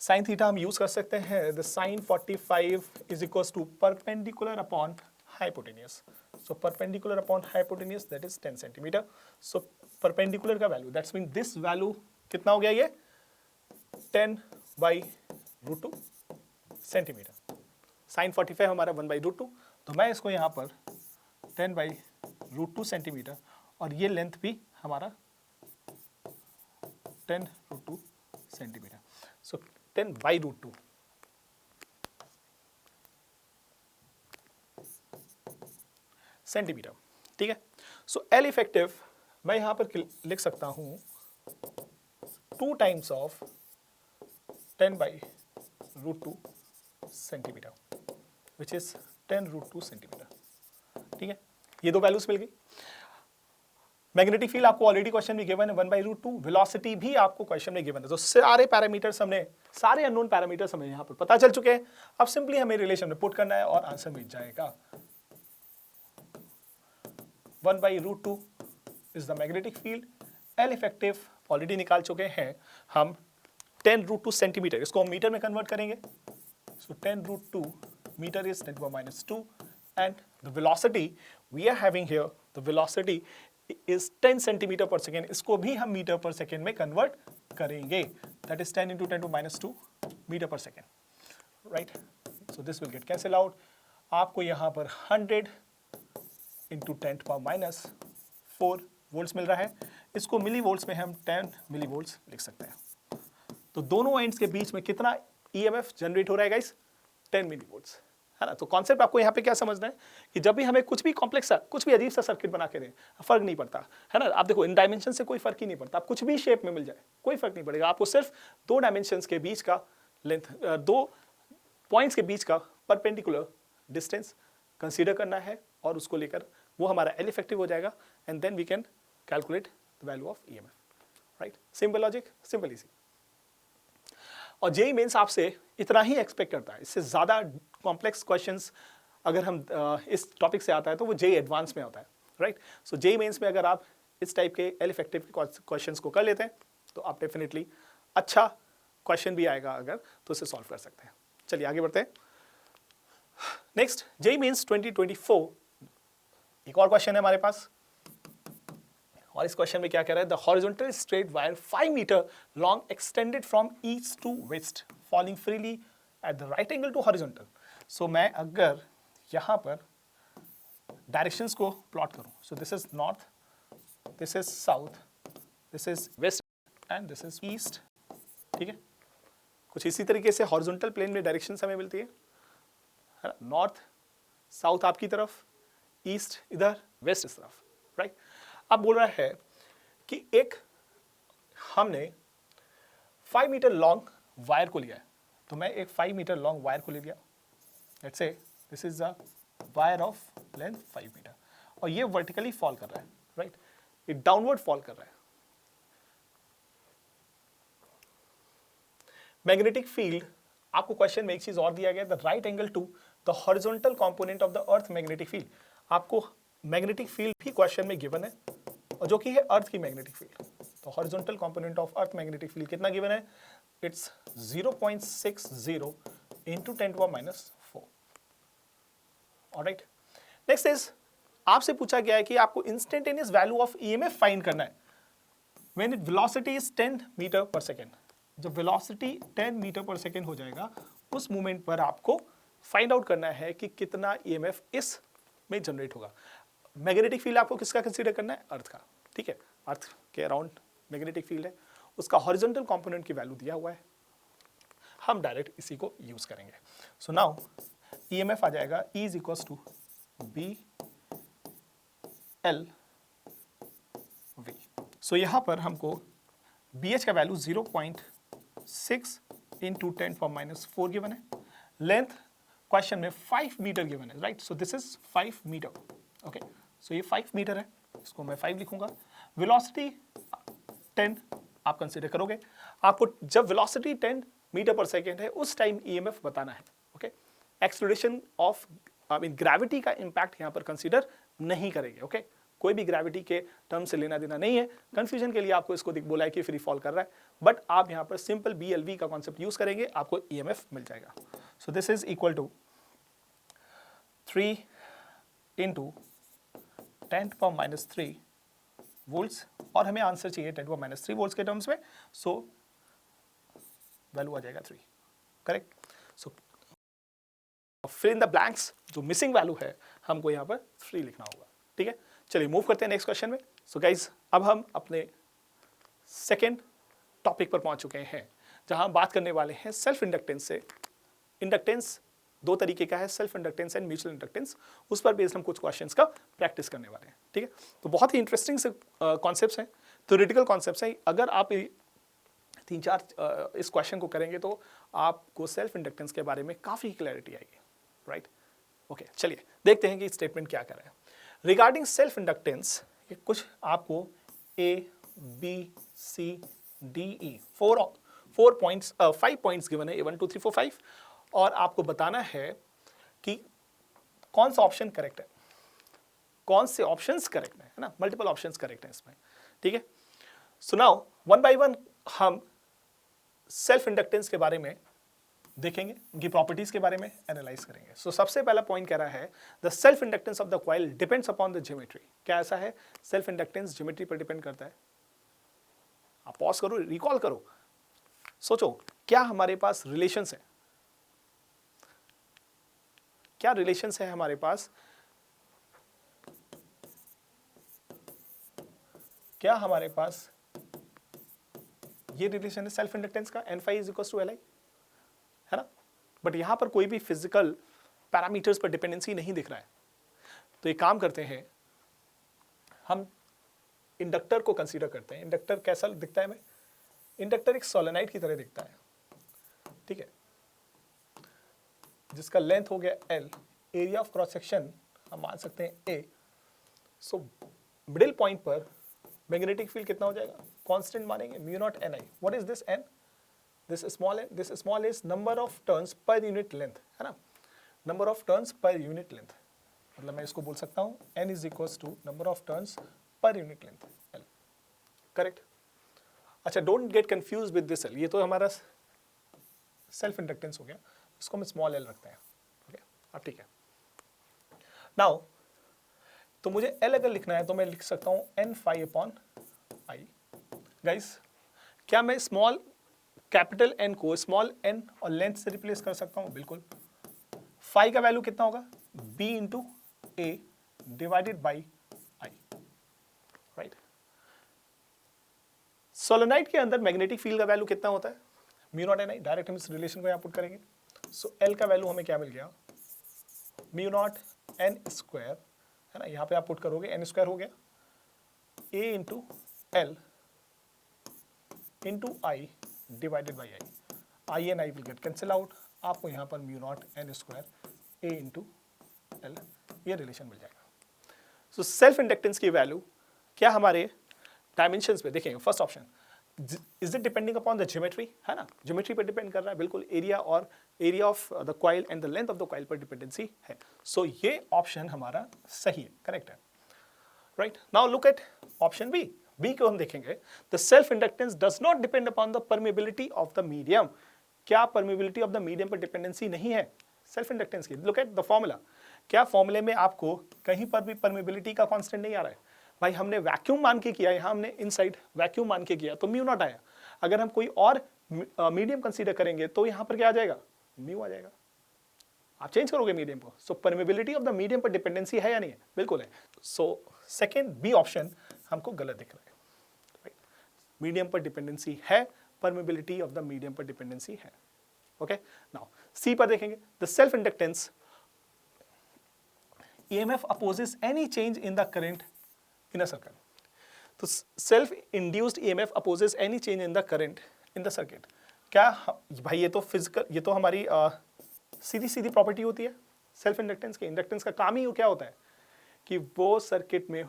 sine theta हम यूज कर सकते हैं, the sine 45 is equals to perpendicular upon hypotenuse. So perpendicular upon hypotenuse that is 10 centimetre. So perpendicular का value that's mean this value कितना हो गया, ये 10/√2 सेंटीमीटर। साइन 45 हमारा 1/√2, तो मैं इसको यहाँ पर 10/√2 सेंटीमीटर और ये लेंथ भी हमारा 10√2 सेंटीमीटर। सो 10/√2 सेंटीमीटर। ठीक है, सो एल इफेक्टिव मैं यहां पर लिख सकता हूं 2 times of 10/√2 centimetre which is 10√2 centimetre. ठीक है, ये 2 वैल्यूज मिल गई। मैग्नेटिक फील्ड आपको ऑलरेडी क्वेश्चन में गिवन है 1/√2, वेलोसिटी भी आपको क्वेश्चन में गिवन है, तो सारे पैरामीटर्स हमने, सारे अननोन पैरामीटर्स हमें यहां पर पता चल चुके हैं। अब सिंपली हमें रिलेशन में पुट करना है और आंसर मिल जाएगा। 1/√2 is the magnetic field, L effective already निकाल चुके हैं हम 10√2 सेंटीमीटर, इसको हम मीटर में कन्वर्ट करेंगे। So 10√2 metre is 10⁻², and the velocity we are having here, the velocity is 10 centimetre per second, इसको भी हम मीटर पर सेकेंड में कन्वर्ट करेंगे, that is 10 × 10⁻² metre per second, right. So this will get cancel out, आपको यहाँ पर 100 × 10⁻⁴ volts मिल रहा है, इसको मिली वोल्ट्स में हम 10 मिली वोल्ट्स लिख सकते हैं। तो दोनों एंड्स के बीच में कितना ईएमएफ जनरेट हो रहा है गाइस, 10 मिली वोल्ट्स, है ना। तो कॉन्सेप्ट आपको यहाँ पे क्या समझना है कि जब भी हमें कुछ भी कॉम्प्लेक्स सा, कुछ भी अजीब सा सर्किट बना के दें, फर्क नहीं पड़ता, है ना। आप देखो इन डायमेंशन से कोई फर्क ही नहीं पड़ता, आप कुछ भी शेप में मिल जाए कोई फर्क नहीं पड़ेगा, आपको सिर्फ 2 डायमेंशंस के बीच का लेंथ, दो पॉइंट्स के बीच का परपेंडिकुलर डिस्टेंस कंसीडर करना है और उसको लेकर वो हमारा एल इफेक्टिव हो जाएगा and then we can calculate the value of EMF, right? Simple logic, simple easy. और जेईई मेंस आपसे इतना ही एक्सपेक्ट करता है, इससे ज़्यादा कॉम्प्लेक्स क्वेश्चंस अगर हम इस टॉपिक से आता है तो वो जेईई एडवांस में होता है, राइट? सो जेईई मेंस में अगर आप इस टाइप के एल इफेक्टिव के क्वेश्चंस को कर लेते हैं तो आप डेफिनेटली अच्छा क्वेश्चन भी आएगा अगर तो उसे सॉल्व कर सकते हैं। चलिए आगे बढ़ते हैं। नेक्स्ट, जेईई मेंस 2024, एक और क्वेश्चन है हमारे पास और इस क्वेश्चन में क्या कह रहा है? The horizontal straight wire 5 metre long extended from east to west falling freely at the right angle to horizontal. So मैं अगर यहाँ पर डायरेक्शंस को प्लॉट करूँ, so this is north, this is south, this is west and this is east, ठीक है? कुछ इसी तरीके से हॉरिजॉन्टल प्लेन में डायरेक्शंस हमें मिलती है ना, नॉर्थ साउथ आपकी तरफ, ईस्ट इधर, वेस्ट इस तरफ, राइट? अब बोल रहा है कि एक हमने 5 मीटर लॉन्ग वायर को लिया है, तो मैं एक 5 मीटर लॉन्ग वायर को ले लिया, let's say this is the wire of length 5 metre और ये वर्टिकली फॉल कर रहा है, राइट? ये डाउनवर्ड फॉल कर रहा है। मैग्नेटिक फील्ड, आपको क्वेश्चन में एक चीज और दिया गया, the right angle to the horizontal component of the earth magnetic field. आपको मैग्नेटिक फील्ड भी क्वेश्चन में गिवन है और जो कि है अर्थ की मैग्नेटिक फील्ड। तो horizontal component of earth magnetic field कितना गिवन है? It's 0.60 into 10⁻⁴। Alright, next is, आपसे पूछा गया है कि आपको instantaneous value of EMF find करना है when it velocity is 10 metre per second. जब वेलोसिटी 10 मीटर पर सेकेंड हो जाएगा उस मोमेंट पर आपको फाइंड आउट करना है कि कितना ईएमएफ इस में जनरेट होगा। मैग्नेटिक फील्ड आपको किसका कंसीडर करना है? अर्थ का, ठीक है? अर्थ के अराउंड मैग्नेटिक फील्ड है, उसका हॉरिजॉन्टल कंपोनेंट की वैल्यू दिया हुआ है, हम डायरेक्ट इसी को यूज करेंगे। सो नाउ ईएमएफ आ जाएगा E is equals to B L V. So यहां पर हमको बी एच का वैल्यू 0.6 इंटू 10⁻⁴ गिवन है। लेंथ क्वेश्चन में 5 मीटर गिवन है, right? So this is 5 metre, okay? So ये 5 मीटर है, इसको मैं 5 लिखूंगा। वेलोसिटी 10 आप कंसीडर करोगे, आपको जब वेलोसिटी 10 मीटर पर सेकेंड है उस टाइम ईएमएफ बताना है, ओके? एक्सेलरेशन ऑफ ग्रेविटी का इंपैक्ट यहां पर कंसीडर नहीं करेंगे, ओके? कोई भी ग्रेविटी के टर्म से लेना देना नहीं है। कंफ्यूजन के लिए आपको इसको बोला है कि फ्री फॉल कर रहा है, बट आप यहां पर सिंपल BLV का कॉन्सेप्ट यूज करेंगे, आपको ईएमएफ मिल जाएगा। So this is equal to 3 into 10⁻³ volts और हमें आंसर चाहिए 10⁻³ वोल्ट्स के टर्म्स में, सो वैल्यू आ जाएगा 3, correct? So fill in the blanks, जो मिसिंग वैल्यू है हमको यहाँ पर 3 लिखना होगा, ठीक है? चलिए मूव करते हैं नेक्स्ट क्वेश्चन में। सो गाइज, अब हम अपने सेकेंड टॉपिक पर पहुंच चुके हैं जहां हम बात करने वाले हैं सेल्फ इंडक्टेंस से। इंडक्टेंस दो तरीके का है, self inductance and mutual inductance. उस पर बेस्ड हम कुछ क्वेश्चंस का प्रैक्टिस करने वाले हैं, ठीक है? तो बहुत ही इंटरेस्टिंग से कॉन्सेप्ट्स हैं, थ्योरेटिकल कॉन्सेप्ट्स हैं। अगर आप 3-4 इस क्वेश्चन को करेंगे तो आपको सेल्फ इंडक्टेंस के बारे में काफ़ी क्लैरिटी आएगी, राइट? ओके, चलिए देखते हैं कि स्टेटमेंट क्या कर रहा है। रिगार्डिंग सेल्फ इंडक्टेंस, ये कुछ आपको ABCDE 5 पॉइंट्स गिवन है, 1 2 3 4 5, और आपको बताना है कि कौन सा ऑप्शन करेक्ट है, कौन से ऑप्शंस करेक्ट है ना? मल्टीपल ऑप्शंस करेक्ट है इसमें, ठीक है? So now one by one हम सेल्फ इंडक्टेंस के बारे में देखेंगे, उनकी प्रॉपर्टीज के बारे में एनालाइज करेंगे। सो सबसे पहला पॉइंट कह रहा है the self inductance of the coil depends upon the geometry. क्या ऐसा है? सेल्फ इंडक्टेंस ज्योमेट्री पर डिपेंड करता है। आप पॉज करो, रिकॉल करो, सोचो क्या हमारे पास रिलेशंस है, क्या रिलेशंस है हमारे पास, क्या हमारे पास ये रिलेशन है सेल्फ इंडक्टेंस का, N∅ = Li, है ना? बट यहां पर कोई भी फिजिकल पैरामीटर्स पर डिपेंडेंसी नहीं दिख रहा है। तो एक काम करते हैं, हम इंडक्टर को कंसीडर करते हैं। इंडक्टर कैसा दिखता है हमें? इंडक्टर एक सोलेनाइड की तरह दिखता है, ठीक है? जिसका लेंथ हो गया L, area of cross section हम मान सकते हैं A, सो मिडिल पॉइंट पर मैग्नेटिक फील्ड कितना हो जाएगा, कांस्टेंट मानेंगे mu naught Ni. What is this N? This small is number of turns per unit length, है ना, number of turns per unit length, मतलब मैं इसको बोल सकता हूँ N is equals to number of turns per unit length L. Correct. अच्छा, don't get confuse with this L, ये तो हमारा सेल्फ इंडक्टेंस हो गया, इसको हम स्मॉल L रखते हैं. ओके, अब ठीक है. नाउ तो मुझे L अगर लिखना है तो मैं लिख सकता हूँ N phi upon I. Guys, क्या मैं स्मॉल कैपिटल N को स्मॉल n और लेंथ से रिप्लेस कर सकता हूँ? बिल्कुल. फाई का वैल्यू कितना होगा? B into A divided by I. Right. Solenoid के अंदर मैग्नेटिक फील्ड का वैल्यू कितना होता है? Mu naught Ni. डायरेक्ट हम इस रिलेशन को यहाँ पुट करेंगे. सो L का वैल्यू हमें क्या मिल गया? म्यू नॉट N स्क्वायर, है ना, यहाँ पे आप पुट करोगे N स्क्वायर हो गया A into L into I divided by I and I will get cancel out. आपको यहाँ पर mu naught N square A into L ये रिलेशन मिल जाएगा. सो सेल्फ इंडक्टेंस की वैल्यू क्या हमारे डायमेंशंस पे देखेंगे. First option, is it depending upon the geometry, है ना, ज्योमेट्री पर डिपेंड कर रहा है. बिल्कुल, एरिया और area of the coil and the length of the coil पर डिपेंडेंसी है. सो ये ऑप्शन हमारा सही है, करेक्ट है. Right. Now look at option B. B को हम देखेंगे, the self inductance does not depend upon the permeability of the medium. क्या परमेबिलिटी ऑफ द मीडियम पर डिपेंडेंसी नहीं है सेल्फ इंडक्टेंस की? Look at the formula. क्या फॉर्मूले में आपको कहीं पर भी परमेबिलिटी का कांस्टेंट नहीं आ रहा है? भाई हमने वैक्यूम मान के किया, यहाँ हमने इनसाइड वैक्यूम मान के किया तो म्यू नॉट आया. अगर हम कोई और मीडियम कंसीडर करेंगे तो यहाँ पर क्या आ जाएगा? म्यू आ जाएगा. आप चेंज करोगे मीडियम को. सो परमेबिलिटी ऑफ द मीडियम पर डिपेंडेंसी है या नहीं है? बिल्कुल है. सो सेकेंड बी ऑप्शन हमको गलत दिख रहा है. मीडियम पर डिपेंडेंसी है, परमेबिलिटी ऑफ द मीडियम पर डिपेंडेंसी है. ओके. नाउ सी पर देखेंगे, the self inductance EMF opposes any change in the current in a circuit. तो self induced EMF opposes any change in the current in the circuit. क्या भाई ये तो physical, ये तो हमारी सीधी सीधी प्रॉपर्टी होती है सेल्फ इंडक्टेंस की. इंडक्टेंस का काम ही क्या होता है कि वो सर्किट में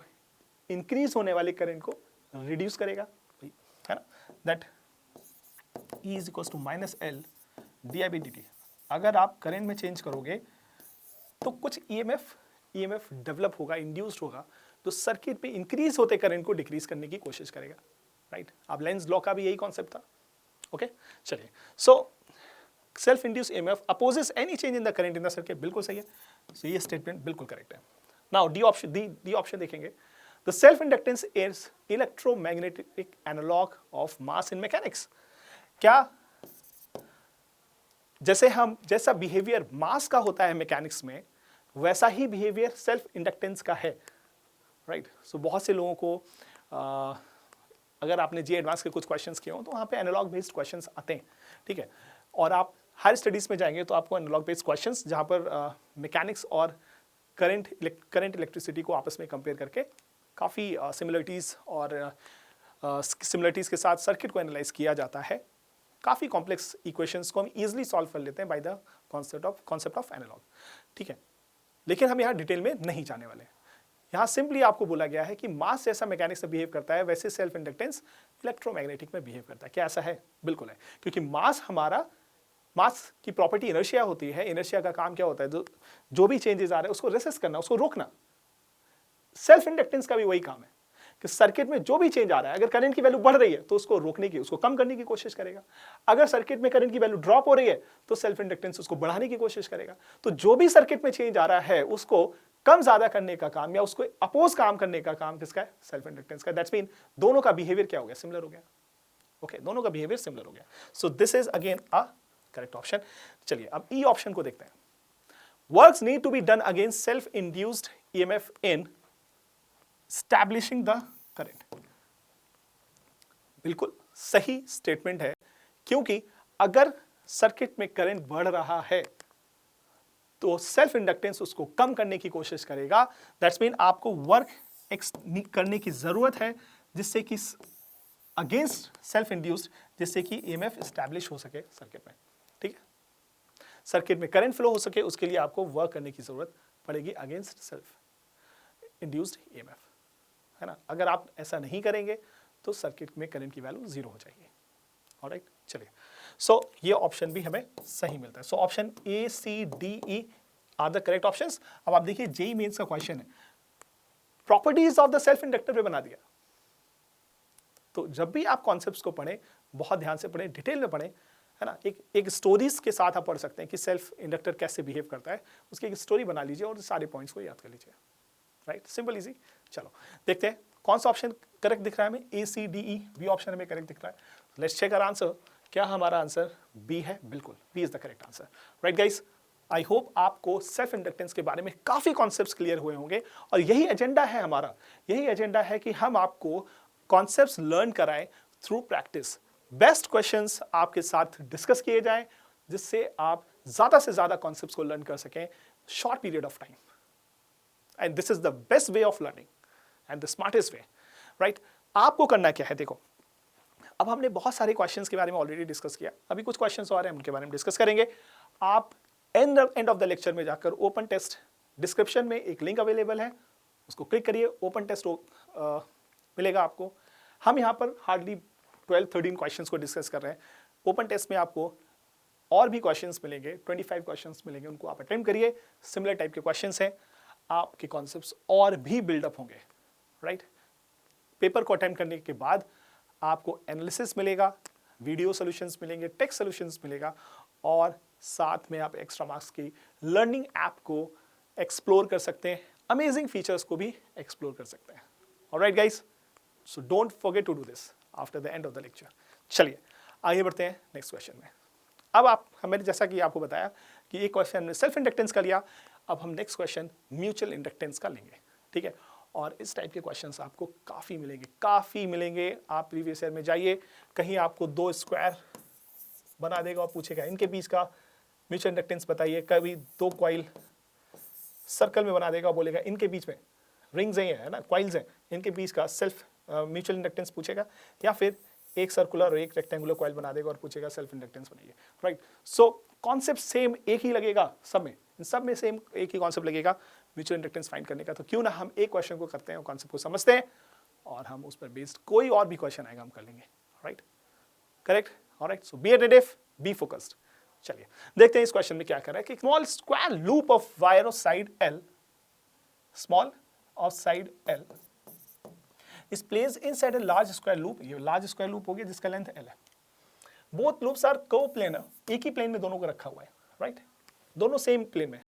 इंक्रीज होने वाले करंट को रिड्यूस करेगा, है ना. That E is equal to minus L di/dt. अगर आप करंट में चेंज करोगे तो कुछ EMF डेवलप होगा, इंड्यूस्ड होगा, तो सर्किट पे इंक्रीज होते करंट को डिक्रीज करने की कोशिश करेगा. राइट. अब लेंस लॉ का भी यही कॉन्सेप्ट था. ओके, चलिए. So self induce EMF opposes any change in the current in the circuit. बिल्कुल सही है. सो ये स्टेटमेंट बिल्कुल करेक्ट है. नाउ डी ऑप्शन देखेंगे. The self inductance is electromagnetic analogue of mass in mechanics. क्या जैसा बिहेवियर मास का होता है मैकेनिक्स में, वैसा ही बिहेवियर सेल्फ इंडक्टेंस का है. राइट. सो बहुत से लोगों को अगर आपने जी एडवांस के कुछ क्वेश्चंस किए हो तो वहाँ पे एनालॉग बेस्ड क्वेश्चंस आते हैं. ठीक है. और आप हायर स्टडीज में जाएंगे तो आपको एनालॉग बेस्ड क्वेश्चंस जहाँ पर मैकेनिक्स और करंट इलेक्ट्रिसिटी को आपस में कंपेयर करके काफ़ी सिमिलरिटीज़ और सिमिलरिटीज़ के साथ सर्किट को एनालाइज किया जाता है. काफ़ी कॉम्प्लेक्स इक्वेशंस को हम इजीली सॉल्व कर लेते हैं by the concept of analogue. ठीक है. लेकिन हम यहाँ डिटेल में नहीं जाने वाले. यहाँ सिंपली आपको बोला गया है कि मास जैसा मैकेनिक्स में बिहेव करता है वैसे सेल्फ इंडक्टेंस इलेक्ट्रोमैग्नेटिक में बिहेव करता है. क्या ऐसा है? बिल्कुल है. क्योंकि मास की प्रॉपर्टी इनर्शिया होती है. इनर्शिया का काम क्या होता है? जो भी चेंजेस आ रहे हैं उसको रेसिस्ट करना, उसको रोकना. सेल्फ इंडक्टेंस का भी वही काम है कि सर्किट में जो भी चेंज आ रहा है, अगर करंट की वैल्यू बढ़ रही है तो उसको रोकने की, उसको कम करने की कोशिश करेगा. अगर सर्किट में करंट की वैल्यू ड्रॉप हो रही है तो सेल्फ इंडक्टेंस उसको बढ़ाने की कोशिश करेगा. तो जो भी सर्किट में चेंज आ रहा है उसको कम ज्यादा करने का काम या उसको अपोज काम करने का काम किसका है? सेल्फ इंडक्टेंस का. दैट्स मीन दोनों का बिहेवियर क्या हो गया? सिमिलर हो गया. ओके, दोनों का बिहेवियर सिमिलर हो गया. So this is again a correct option. चलिए अब ई ऑप्शन को देखते हैं. Works need to be done against self induced EMF in establishing the current. बिल्कुल सही स्टेटमेंट है, क्योंकि अगर सर्किट में करंट बढ़ रहा है तो सेल्फ इंडक्टेंस उसको कम करने की कोशिश करेगा. दैट्स मीन आपको वर्क करने की जरूरत है जिससे कि अगेंस्ट सेल्फ इंड्यूस्ड, जिससे कि EMF एस्टैब्लिश हो सके सर्किट में. ठीक है. सर्किट में करंट फ्लो हो सके उसके लिए आपको वर्क करने की जरूरत पड़ेगी अगेंस्ट सेल्फ इंड्यूस्ड ईएमएफ, है ना। अगर आप ऐसा नहीं करेंगे तो सर्किट में करंट की वैल्यू 0 हो जाएगी। ऑलराइट, चलिए, सो ये ऑप्शन भी हमें सही मिलता है। So option A, C, D, E are the correct options. अब आप देखिए जेईई मेंस का क्वेश्चन है, properties of the self inductor पे बना दिया। तो जब भी आप कॉन्सेप्ट्स को पढ़ें, बहुत ध्यान से पढ़ें, डिटेल में पढ़ें, है ना। एक स्टोरीज के साथ आप पढ़ सकते हैं कि सेल्फ इंडक्टर कैसे बिहेव करता है, उसकी एक स्टोरी बना लीजिए और सारे पॉइंट्स को याद कर लीजिए। Right, simple easy. चलो देखते हैं कौन सा ऑप्शन करेक्ट दिख रहा है हमें। A, C, D, E, B option हमें करेक्ट दिख रहा है। Let's check our answer. क्या हमारा आंसर बी है? बिल्कुल, B is the correct answer. Right guys, I hope आपको सेल्फ इंडक्टेंस के बारे में काफी कॉन्सेप्ट्स क्लियर हुए होंगे और यही एजेंडा है हमारा। यही एजेंडा है कि हम आपको कॉन्सेप्ट्स लर्न कराएं थ्रू प्रैक्टिस। बेस्ट क्वेश्चंस आपके साथ डिस्कस किए जाएं जिससे आप ज्यादा से ज्यादा कॉन्सेप्ट्स को लर्न कर सकें short period of time. And this is the best way of learning and the smartest way. Right, आपको करना क्या है, देखो अब हमने बहुत सारे क्वेश्चंस के बारे में ऑलरेडी डिस्कस किया, अभी कुछ क्वेश्चंस और हैं उनके बारे में डिस्कस करेंगे। आप एंड ऑफ द लेक्चर में जाकर ओपन टेस्ट, डिस्क्रिप्शन में एक लिंक अवेलेबल है, उसको क्लिक करिए, ओपन टेस्ट मिलेगा आपको। हम यहाँ पर हार्डली 12-13 क्वेश्चंस को डिस्कस कर रहे हैं। ओपन टेस्ट में आपको और भी क्वेश्चंस मिलेंगे, 25 क्वेश्चंस मिलेंगे, उनको आप अटेम्प्ट करिए। सिमिलर टाइप के क्वेश्चंस हैं, आपके कॉन्सेप्ट्स और भी बिल्डअप होंगे। राइट, पेपर को अटेम्प्ट करने के बाद आपको एनालिसिस मिलेगा, वीडियो सॉल्यूशंस मिलेंगे, टेक्स्ट सॉल्यूशंस मिलेगा और साथ में आप एक्स्ट्रा मार्क्स की लर्निंग ऐप को एक्सप्लोर कर सकते हैं, अमेजिंग फीचर्स को भी एक्सप्लोर कर सकते हैं। Alright guys, so don't forget to do this after the end of the lecture. चलिए आगे बढ़ते हैं नेक्स्ट क्वेश्चन में। अब आप हमें, जैसा कि आपको बताया कि एक क्वेश्चन हमने सेल्फ इंडक्टेंस का लिया, अब हम नेक्स्ट क्वेश्चन म्यूचुअल इंडक्टेंस का लेंगे। ठीक है, और इस टाइप के क्वेश्चंस आपको काफ़ी मिलेंगे। आप प्रीवियस ईयर में जाइए, कहीं आपको 2 स्क्वायर बना देगा और पूछेगा इनके बीच का म्यूचुअल इंडक्टेंस बताइए। कभी 2 कॉइल सर्कल में बना देगा और बोलेगा इनके बीच में रिंग्स हैं, है ना, कॉइल्स हैं, इनके बीच का सेल्फ म्यूचुअल इंडक्टेंस पूछेगा। या फिर एक सर्कुलर और एक रेक्टेंगुलर कॉइल बना देगा और पूछेगा सेल्फ इंडक्टेंस बनाइए। राइट, सो कॉन्सेप्ट सेम एक ही लगेगा सब में, इन सब में सेम एक ही कॉन्सेप्ट लगेगा म्यूचुअल इंडक्टेंस फाइंड करने का। तो क्यों ना हम एक क्वेश्चन को करते हैं और कॉन्सेप्ट को समझते हैं और हम उस पर बेस्ड कोई और भी क्वेश्चन आएगा हम कर लेंगे। Right, correct. Alright, so be attentive, be focused. चलिए देखते हैं इस क्वेश्चन में क्या कर रहा है कि small square loop of wire of side L, small of side L is placed inside a large square loop। ये large square loop हो गया जिसका लेंथ L है। Both loops are co-planar, एक ही प्लेन में दोनों को रखा हुआ है। राइट, दोनों सेम प्लेन में।